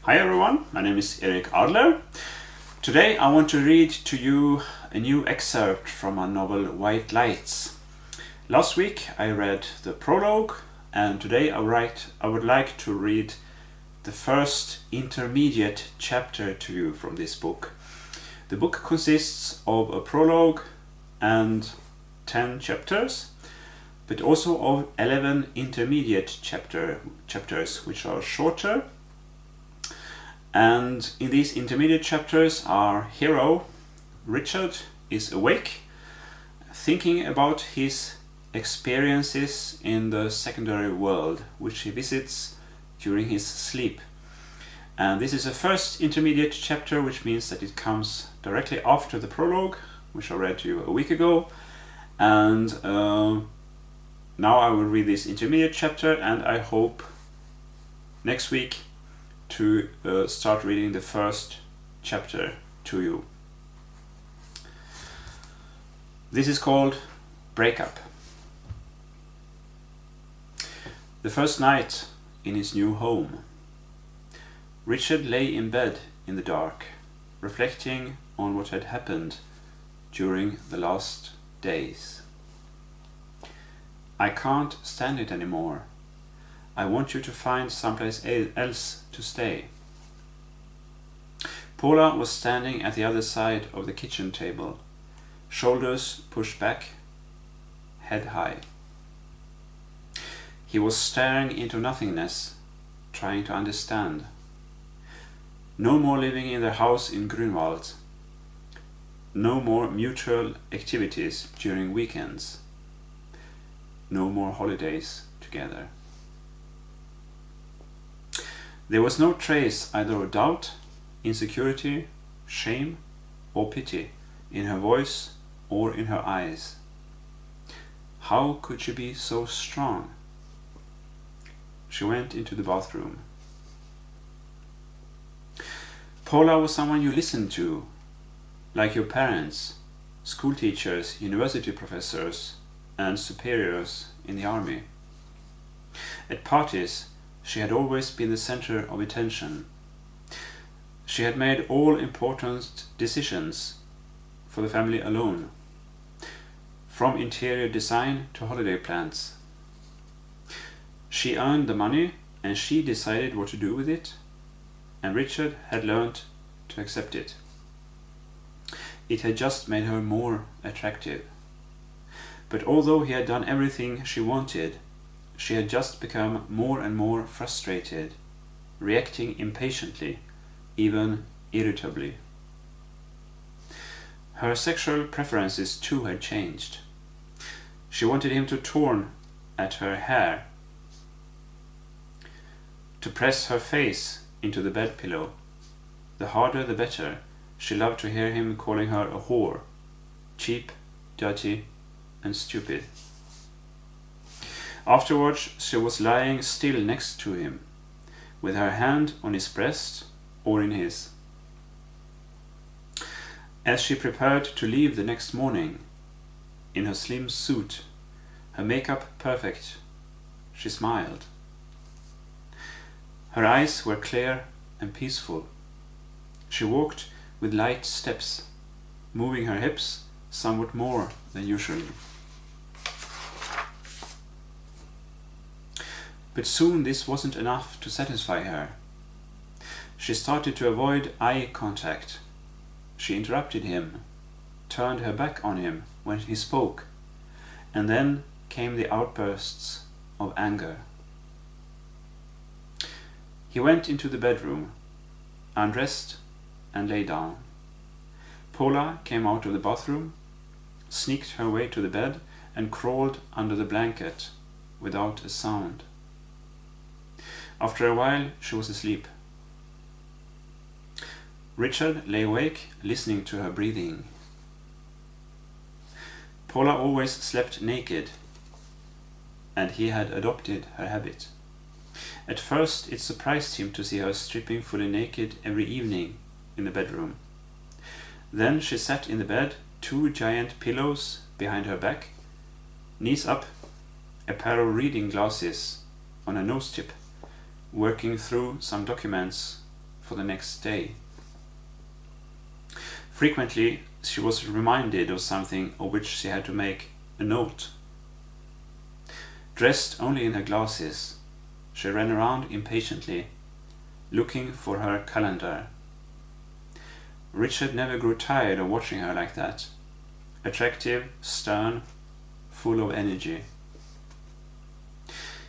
Hi everyone, my name is Erik Adler. Today I want to read to you a new excerpt from our novel White Lights. Last week I read the prologue, and today I would like to read the first intermediate chapter to you from this book. The book consists of a prologue and 10 chapters, but also of 11 intermediate chapters which are shorter. And in these intermediate chapters, our hero, Richard, is awake, thinking about his experiences in the secondary world, which he visits during his sleep. And this is the first intermediate chapter, which means that it comes directly after the prologue, which I read to you a week ago. And now I will read this intermediate chapter, and I hope next week to start reading the first chapter to you. This is called Breakup. The first night in his new home, Richard lay in bed in the dark, reflecting on what had happened during the last days. "I can't stand it anymore. I want you to find someplace else to stay." Paula was standing at the other side of the kitchen table, shoulders pushed back, head high. He was staring into nothingness, trying to understand. No more living in their house in Grunwald. No more mutual activities during weekends. No more holidays together. There was no trace either of doubt, insecurity, shame, or pity in her voice or in her eyes. How could she be so strong? She went into the bathroom. Paula was someone you listened to, like your parents, school teachers, university professors, and superiors in the army. At parties, she had always been the center of attention. She had made all important decisions for the family alone, from interior design to holiday plans. She earned the money and she decided what to do with it, and Richard had learned to accept it. It had just made her more attractive. But although he had done everything she wanted, she had just become more and more frustrated, reacting impatiently, even irritably. Her sexual preferences too had changed. She wanted him to torn at her hair, to press her face into the bed pillow. The harder the better. She loved to hear him calling her a whore, cheap, dirty, and stupid. Afterwards, she was lying still next to him, with her hand on his breast or in his. As she prepared to leave the next morning, in her slim suit, her makeup perfect, she smiled. Her eyes were clear and peaceful. She walked with light steps, moving her hips somewhat more than usually. But soon this wasn't enough to satisfy her. She started to avoid eye contact. She interrupted him, turned her back on him when he spoke, and then came the outbursts of anger. He went into the bedroom, undressed, and lay down. Paula came out of the bathroom, sneaked her way to the bed, and crawled under the blanket without a sound. After a while, she was asleep. Richard lay awake, listening to her breathing. Paula always slept naked, and he had adopted her habit. At first, it surprised him to see her stripping fully naked every evening in the bedroom. Then she sat in the bed, two giant pillows behind her back, knees up, a pair of reading glasses on her nose tip, working through some documents for the next day. Frequently, she was reminded of something of which she had to make a note. Dressed only in her glasses, she ran around impatiently, looking for her calendar. Richard never grew tired of watching her like that, attractive, stern, full of energy.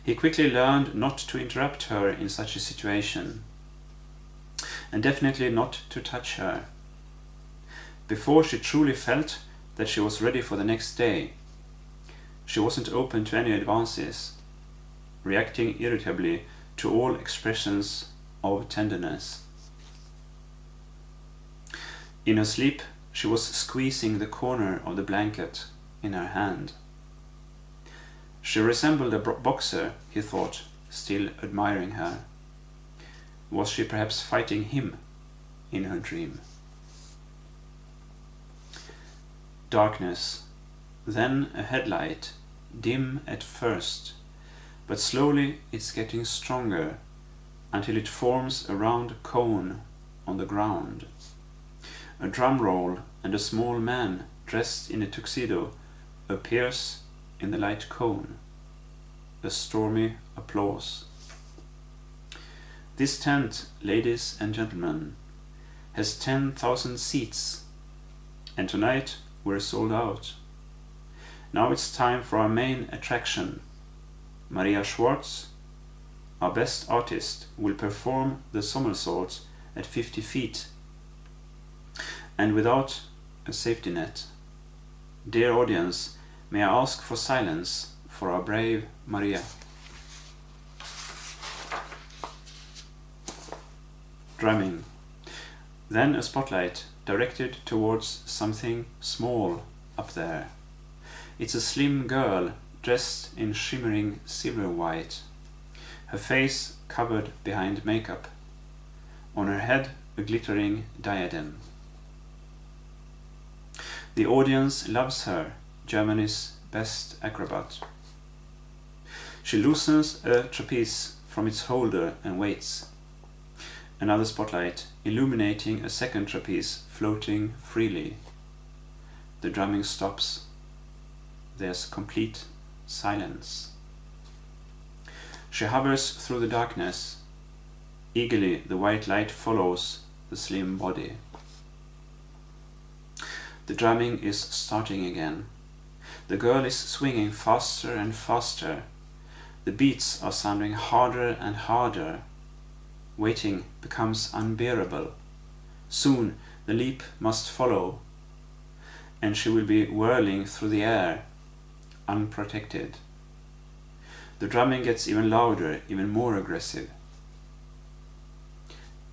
He quickly learned not to interrupt her in such a situation, and definitely not to touch her. Before she truly felt that she was ready for the next day, she wasn't open to any advances, reacting irritably to all expressions of tenderness. In her sleep, she was squeezing the corner of the blanket in her hand. She resembled a boxer, he thought, still admiring her. Was she perhaps fighting him in her dream? Darkness, then a headlight, dim at first, but slowly it's getting stronger until it forms a round cone on the ground. A drum roll and a small man dressed in a tuxedo appears in the light cone. A stormy applause. This tent, ladies and gentlemen, has 10,000 seats, and tonight we're sold out. Now it's time for our main attraction. Maria Schwartz, our best artist, will perform the somersaults at 50 feet and without a safety net. Dear audience, may I ask for silence for our brave Maria. Drumming. Then a spotlight directed towards something small up there. It's a slim girl dressed in shimmering silver white, her face covered behind makeup, on her head a glittering diadem. The audience loves her, Germany's best acrobat. She loosens a trapeze from its holder and waits. Another spotlight illuminating a second trapeze floating freely. The drumming stops. There's complete silence. She hovers through the darkness. Eagerly the white light follows the slim body. The drumming is starting again. The girl is swinging faster and faster. The beats are sounding harder and harder. Waiting becomes unbearable. Soon the leap must follow, and she will be whirling through the air, unprotected. The drumming gets even louder, even more aggressive.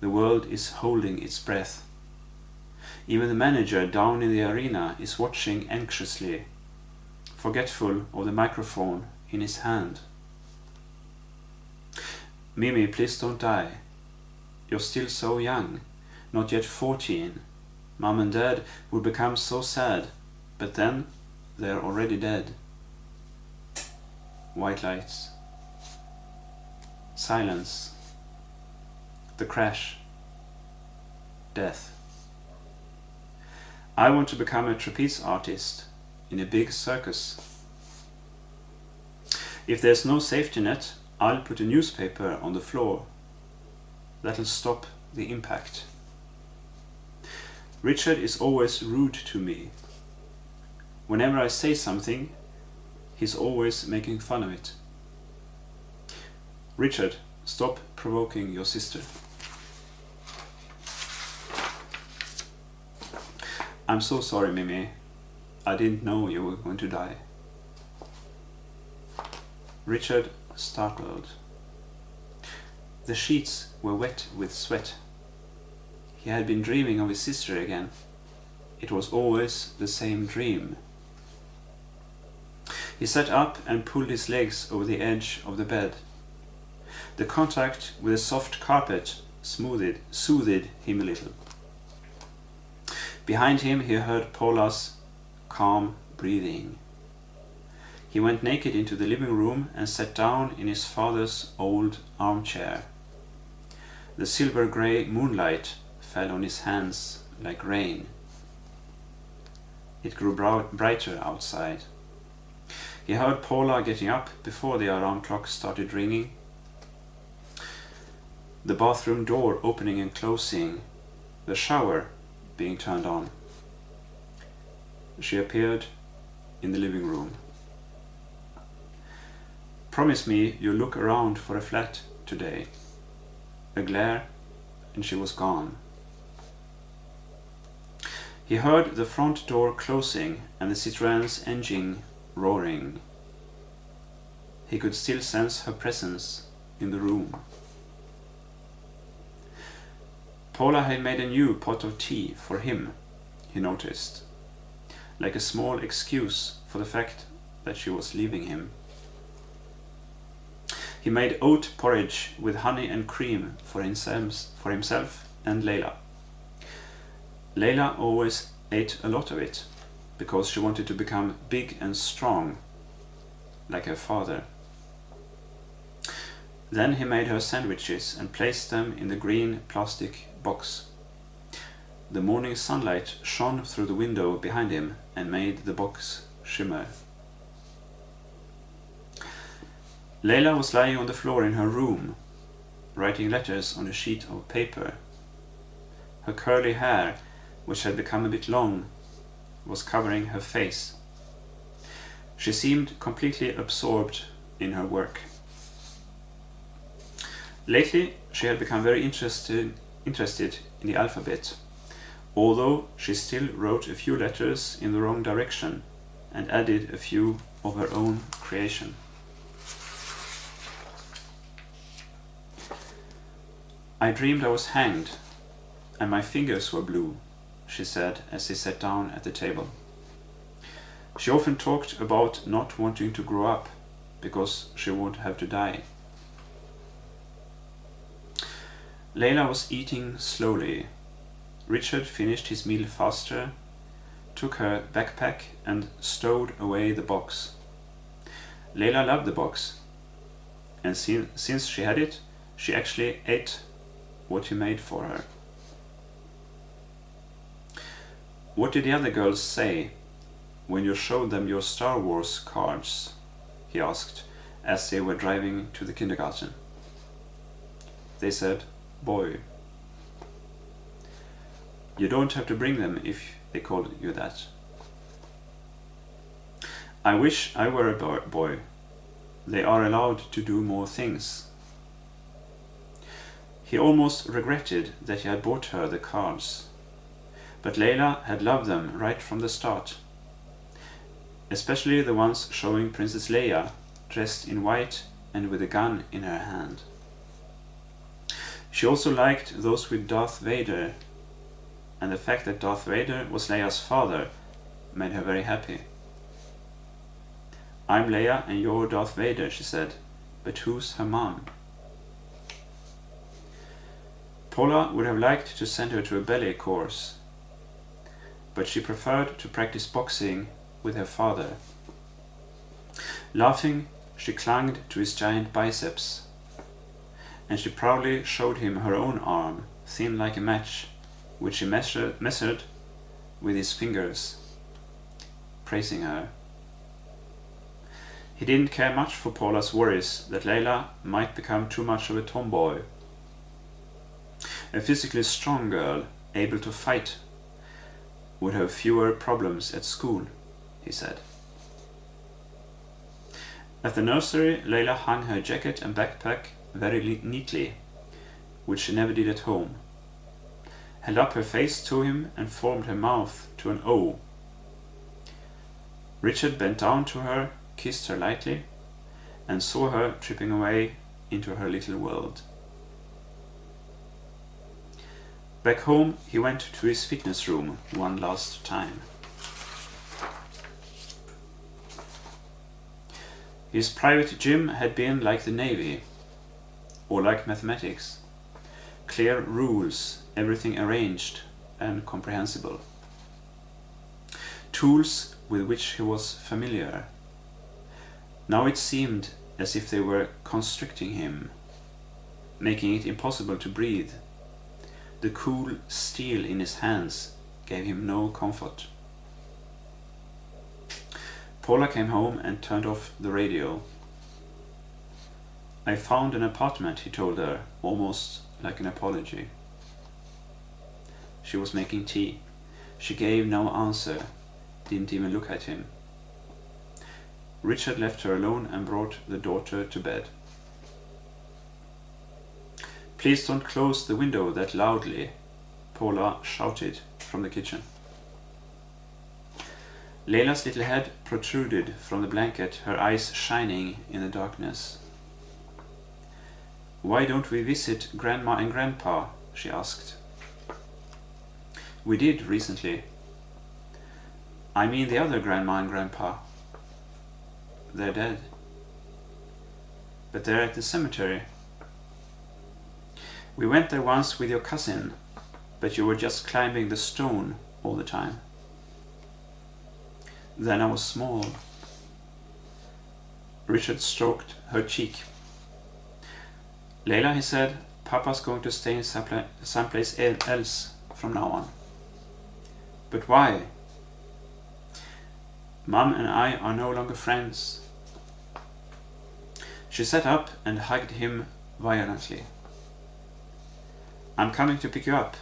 The world is holding its breath. Even the manager down in the arena is watching anxiously, forgetful of the microphone in his hand. Mimi, please don't die. You're still so young, not yet 14. Mom and Dad will become so sad, but then they're already dead. White lights. Silence. The crash. Death. I want to become a trapeze artist in a big circus. If there's no safety net, I'll put a newspaper on the floor. That'll stop the impact. Richard is always rude to me. Whenever I say something, he's always making fun of it. Richard, stop provoking your sister. I'm so sorry, Mimi. I didn't know you were going to die. Richard, startled. The sheets were wet with sweat. He had been dreaming of his sister again. It was always the same dream. He sat up and pulled his legs over the edge of the bed. The contact with the soft carpet soothed him a little. Behind him he heard Paula's calm breathing. He went naked into the living room and sat down in his father's old armchair. The silver-grey moonlight fell on his hands like rain. It grew brighter outside. He heard Paula getting up before the alarm clock started ringing, the bathroom door opening and closing, the shower being turned on. She appeared in the living room. "Promise me you'll look around for a flat today." A glare, and she was gone. He heard the front door closing and the Citroën's engine roaring. He could still sense her presence in the room. Paula had made a new pot of tea for him, he noticed, like a small excuse for the fact that she was leaving him. He made oat porridge with honey and cream for himself and Layla. Layla always ate a lot of it, because she wanted to become big and strong, like her father. Then he made her sandwiches and placed them in the green plastic box. The morning sunlight shone through the window behind him and made the box shimmer. Layla was lying on the floor in her room, writing letters on a sheet of paper. Her curly hair, which had become a bit long, was covering her face. She seemed completely absorbed in her work. Lately, she had become very interested in the alphabet, although she still wrote a few letters in the wrong direction and added a few of her own creation. "I dreamed I was hanged, and my fingers were blue," she said as they sat down at the table. She often talked about not wanting to grow up because she would have to die. Layla was eating slowly. Richard finished his meal faster, took her backpack and stowed away the box. Layla loved the box, and since she had it, she actually ate what he made for her. "What did the other girls say when you showed them your Star Wars cards?" he asked as they were driving to the kindergarten. "They said, 'Boy.'" "You don't have to bring them if they call you that." "I wish I were a boy. They are allowed to do more things." He almost regretted that he had bought her the cards, but Layla had loved them right from the start, especially the ones showing Princess Leia dressed in white and with a gun in her hand. She also liked those with Darth Vader, and the fact that Darth Vader was Leia's father made her very happy. "I'm Leia and you're Darth Vader," she said, "but who's her mom?" Paula would have liked to send her to a ballet course, but she preferred to practice boxing with her father. Laughing, she clung to his giant biceps, and she proudly showed him her own arm, thin like a match, which she measured with his fingers, praising her. He didn't care much for Paula's worries that Layla might become too much of a tomboy. A physically strong girl, able to fight, would have fewer problems at school, he said. At the nursery, Layla hung her jacket and backpack very neatly, which she never did at home, held up her face to him and formed her mouth to an O. Richard bent down to her, kissed her lightly, and saw her tripping away into her little world. Back home, he went to his fitness room one last time. His private gym had been like the Navy, or like mathematics. Clear rules, everything arranged and comprehensible. Tools with which he was familiar. Now it seemed as if they were constricting him. making it impossible to breathe. The cool steel in his hands gave him no comfort. Paula came home and turned off the radio. I found an apartment, he told her, almost like an apology. She was making tea. She gave no answer, didn't even look at him. Richard left her alone and brought the daughter to bed. Please don't close the window that loudly, Paula shouted from the kitchen. Leila's little head protruded from the blanket, her eyes shining in the darkness. Why don't we visit Grandma and Grandpa? She asked. We did recently. I mean the other Grandma and Grandpa. They're dead. But they're at the cemetery. We went there once with your cousin, but you were just climbing the stone all the time. Then I was small. Richard stroked her cheek. Leila, he said, Papa's going to stay in someplace else from now on. But why? Mum and I are no longer friends. She sat up and hugged him violently. I'm coming to pick you up,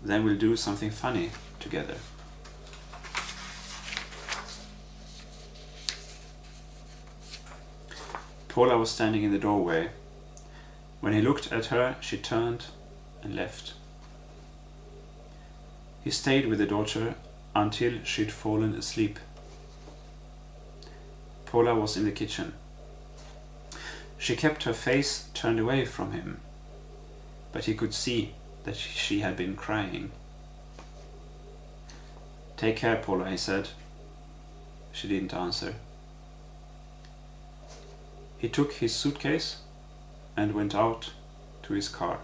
then we'll do something funny together. Paula was standing in the doorway. When he looked at her, she turned and left. He stayed with the daughter until she'd fallen asleep. Paula was in the kitchen. She kept her face turned away from him, but he could see that she had been crying. Take care, Paula, he said. She didn't answer. He took his suitcase and went out to his car.